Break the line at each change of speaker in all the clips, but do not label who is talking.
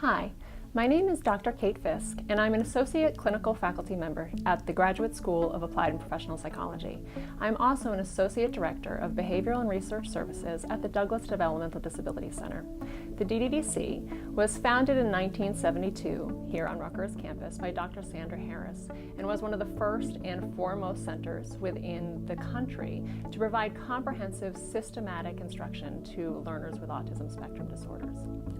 Hi, my name is Dr. Kate Fiske, and I'm an Associate Clinical Faculty Member at the Graduate School of Applied and Professional Psychology. I'm also an Associate Director of Behavioral and Research Services at the Douglas Developmental Disabilities Center. The DDDC was founded in 1972 here on Rutgers campus by Dr. Sandra Harris and was one of the first and foremost centers within the country to provide comprehensive, systematic instruction to learners with autism spectrum disorders.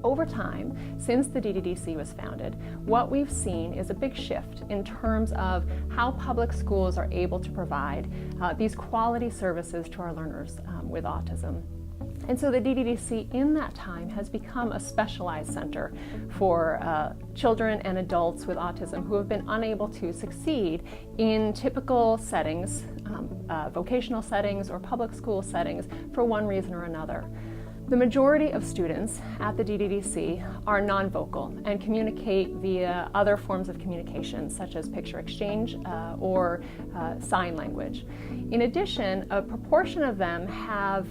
Over time, since the DDDC was founded, what we've seen is a big shift in terms of how public schools are able to provide these quality services to our learners with autism. And so the DDDC in that time has become a specialized center for children and adults with autism who have been unable to succeed in typical settings, vocational settings or public school settings for one reason or another. The majority of students at the DDDC are non-vocal and communicate via other forms of communication, such as picture exchange or sign language. In addition, a proportion of them have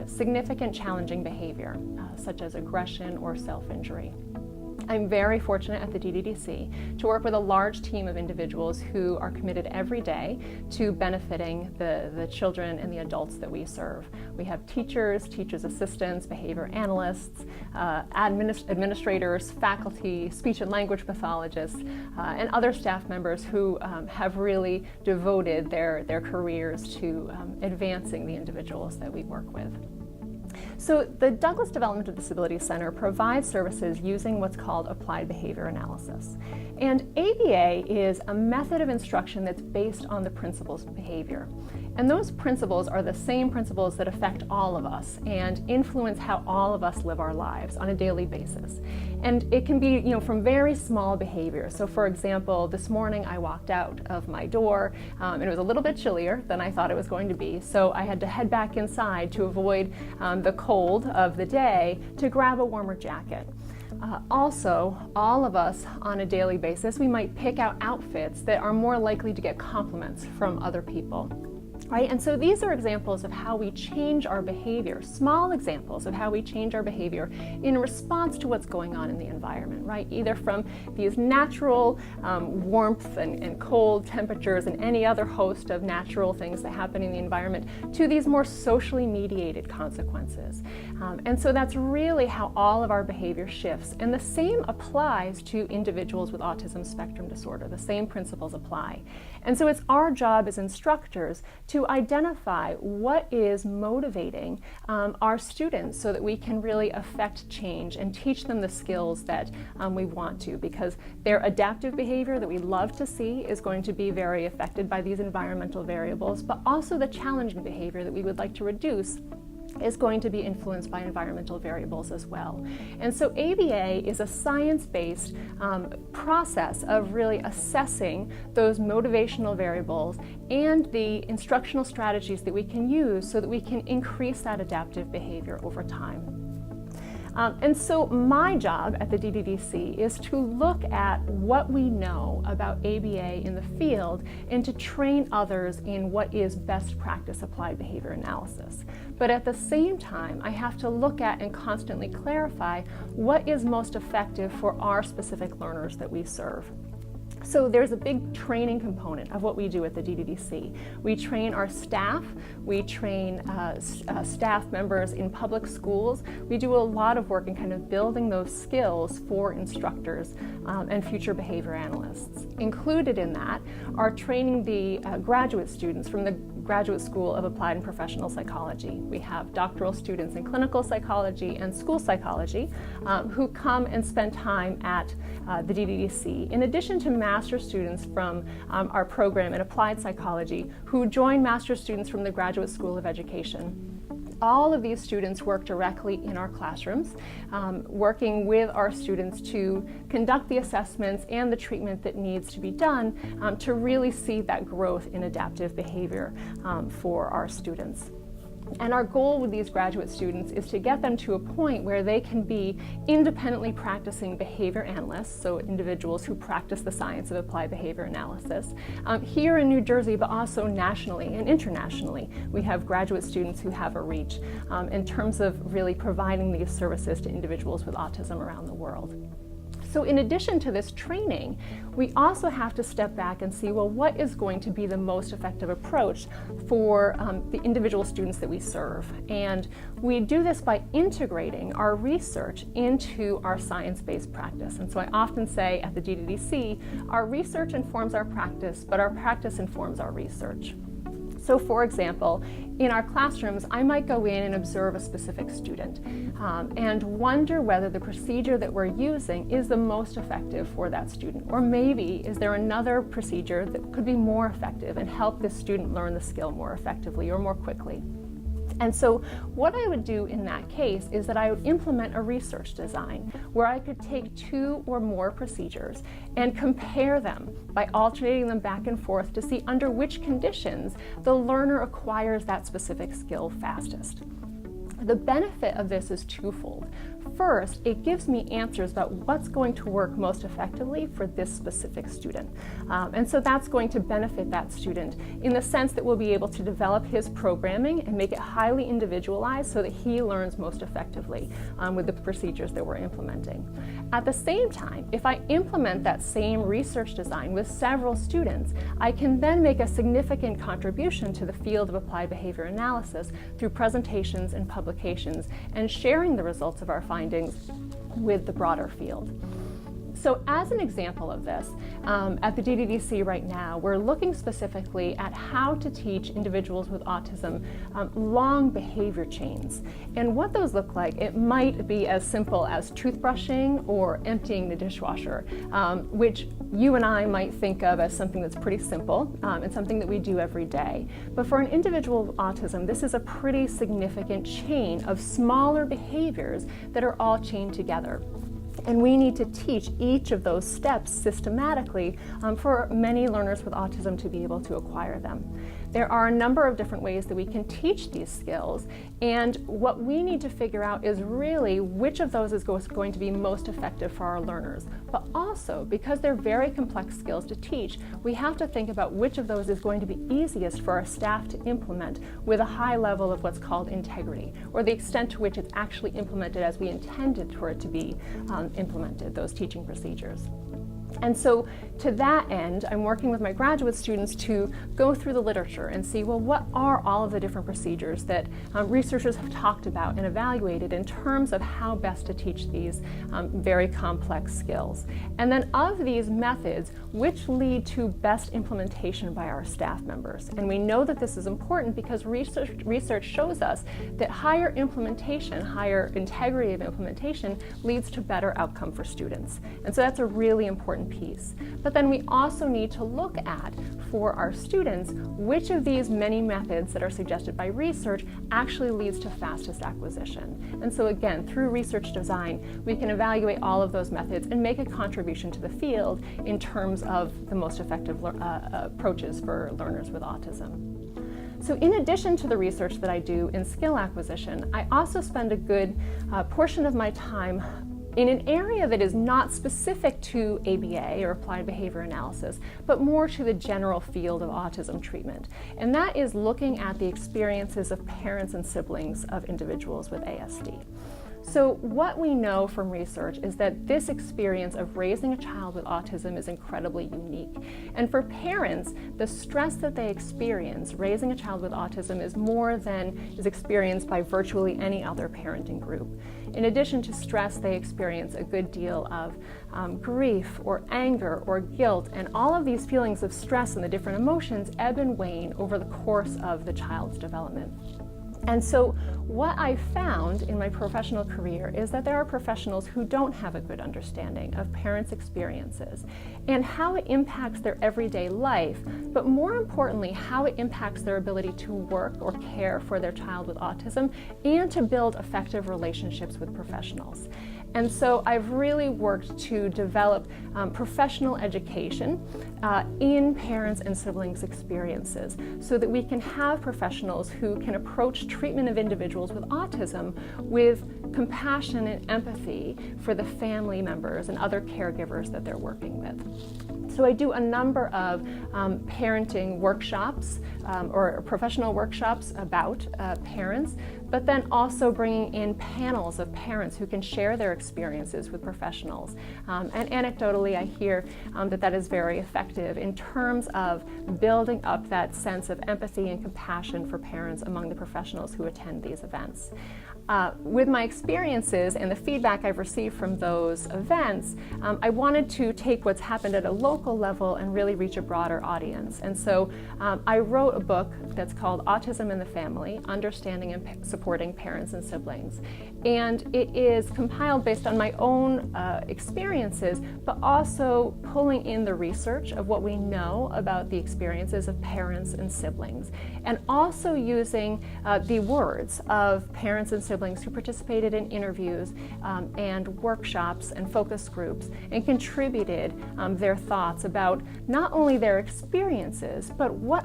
significant challenging behavior, such as aggression or self-injury. I'm very fortunate at the DDDC to work with a large team of individuals who are committed every day to benefiting the children and the adults that we serve. We have teachers, teachers' assistants, behavior analysts, administrators, faculty, speech and language pathologists, and other staff members who have really devoted their careers to advancing the individuals that we work with. So the Douglas Developmental Disabilities Center provides services using what's called applied behavior analysis. And ABA is a method of instruction that's based on the principles of behavior. And those principles are the same principles that affect all of us and influence how all of us live our lives on a daily basis. And it can be, from very small behavior. So for example, this morning I walked out of my door and it was a little bit chillier than I thought it was going to be. So I had to head back inside to avoid the cold of the day to grab a warmer jacket. Also, all of us on a daily basis, we might pick out outfits that are more likely to get compliments from other people. Right? And so these are examples of how we change our behavior, small examples of how we change our behavior in response to what's going on in the environment, right? Either from these natural warmth and cold temperatures and any other host of natural things that happen in the environment to these more socially mediated consequences. And so that's really how all of our behavior shifts. And the same applies to individuals with autism spectrum disorder. The same principles apply. And so it's our job as instructors to identify what is motivating our students so that we can really affect change and teach them the skills that we want to, because their adaptive behavior that we love to see is going to be very affected by these environmental variables, but also the challenging behavior that we would like to reduce is going to be influenced by environmental variables as well. And so ABA is a science-based process of really assessing those motivational variables and the instructional strategies that we can use so that we can increase that adaptive behavior over time. And so my job at the DDDC is to look at what we know about ABA in the field and to train others in what is best practice applied behavior analysis. But at the same time, I have to look at and constantly clarify what is most effective for our specific learners that we serve. So there's a big training component of what we do at the DDDC. We train our staff, we train staff members in public schools. We do a lot of work in kind of building those skills for instructors and future behavior analysts. Included in that are training the graduate students from the Graduate School of Applied and Professional Psychology. We have doctoral students in clinical psychology and school psychology who come and spend time at the DDDC, in addition to master students from our program in applied psychology who join master students from the Graduate School of Education. All of these students work directly in our classrooms, working with our students to conduct the assessments and the treatment that needs to be done to really see that growth in adaptive behavior for our students. And our goal with these graduate students is to get them to a point where they can be independently practicing behavior analysts, so individuals who practice the science of applied behavior analysis, here in New Jersey, but also nationally and internationally. We have graduate students who have a reach in terms of really providing these services to individuals with autism around the world. So in addition to this training, we also have to step back and see, well, what is going to be the most effective approach for the individual students that we serve? And we do this by integrating our research into our science-based practice. And so I often say at the GDDC, our research informs our practice, but our practice informs our research. So for example, in our classrooms, I might go in and observe a specific student and wonder whether the procedure that we're using is the most effective for that student. Or maybe is there another procedure that could be more effective and help this student learn the skill more effectively or more quickly. And so what I would do in that case is that I would implement a research design where I could take 2 or more procedures and compare them by alternating them back and forth to see under which conditions the learner acquires that specific skill fastest. The benefit of this is twofold. First, it gives me answers about what's going to work most effectively for this specific student. And so that's going to benefit that student in the sense that we'll be able to develop his programming and make it highly individualized so that he learns most effectively with the procedures that we're implementing. At the same time, if I implement that same research design with several students, I can then make a significant contribution to the field of applied behavior analysis through presentations and publications and sharing the results of our findings with the broader field. So as an example of this, at the DDDC right now, we're looking specifically at how to teach individuals with autism long behavior chains. And what those look like, it might be as simple as toothbrushing or emptying the dishwasher, which you and I might think of as something that's pretty simple and something that we do every day. But for an individual with autism, this is a pretty significant chain of smaller behaviors that are all chained together. And we need to teach each of those steps systematically for many learners with autism to be able to acquire them. There are a number of different ways that we can teach these skills, and what we need to figure out is really which of those is going to be most effective for our learners. But also, because they're very complex skills to teach, we have to think about which of those is going to be easiest for our staff to implement with a high level of what's called integrity, or the extent to which it's actually implemented as we intended for it to be implemented, those teaching procedures. And so to that end, I'm working with my graduate students to go through the literature and see, well, what are all of the different procedures that researchers have talked about and evaluated in terms of how best to teach these very complex skills. And then of these methods, which lead to best implementation by our staff members. And we know that this is important because research shows us that higher implementation, higher integrity of implementation leads to better outcome for students. And so that's a really important piece. But then we also need to look at, for our students, which of these many methods that are suggested by research actually leads to fastest acquisition. And so again, through research design, we can evaluate all of those methods and make a contribution to the field in terms of the most effective approaches for learners with autism. So in addition to the research that I do in skill acquisition, I also spend a good portion of my time in an area that is not specific to ABA or applied behavior analysis, but more to the general field of autism treatment. And that is looking at the experiences of parents and siblings of individuals with ASD. So what we know from research is that this experience of raising a child with autism is incredibly unique. And for parents, the stress that they experience raising a child with autism is more than is experienced by virtually any other parenting group. In addition to stress, they experience a good deal of grief or anger or guilt, and all of these feelings of stress and the different emotions ebb and wane over the course of the child's development. And so what I found in my professional career is that there are professionals who don't have a good understanding of parents' experiences and how it impacts their everyday life, but more importantly, how it impacts their ability to work or care for their child with autism and to build effective relationships with professionals. And so I've really worked to develop professional education in parents and siblings' experiences so that we can have professionals who can approach treatment of individuals with autism with compassion and empathy for the family members and other caregivers that they're working with. So I do a number of parenting workshops or professional workshops about parents, but then also bringing in panels of parents who can share their experiences with professionals. And anecdotally, I hear that is very effective in terms of building up that sense of empathy and compassion for parents among the professionals who attend these events. With my experiences and the feedback I've received from those events, I wanted to take what's happened at a local level and really reach a broader audience. And so I wrote a book that's called Autism in the Family: Understanding and Supporting Parents and Siblings. And it is compiled based on my own experiences, but also pulling in the research of what we know about the experiences of parents and siblings, and also using the words of parents and siblings who participated in interviews and workshops and focus groups and contributed their thoughts about not only their experiences, but what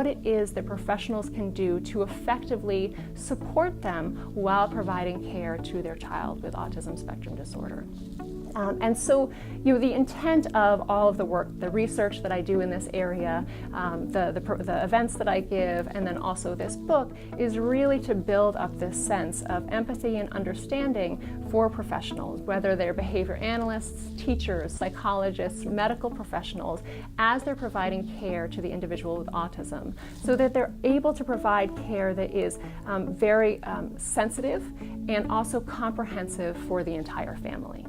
it is that professionals can do to effectively support them while providing care to their child with autism spectrum disorder. And so, the intent of all of the work, the research that I do in this area, the events that I give, and then also this book, is really to build up this sense of empathy and understanding for professionals, whether they're behavior analysts, teachers, psychologists, medical professionals, as they're providing care to the individual with autism, so that they're able to provide care that is very sensitive and also comprehensive for the entire family.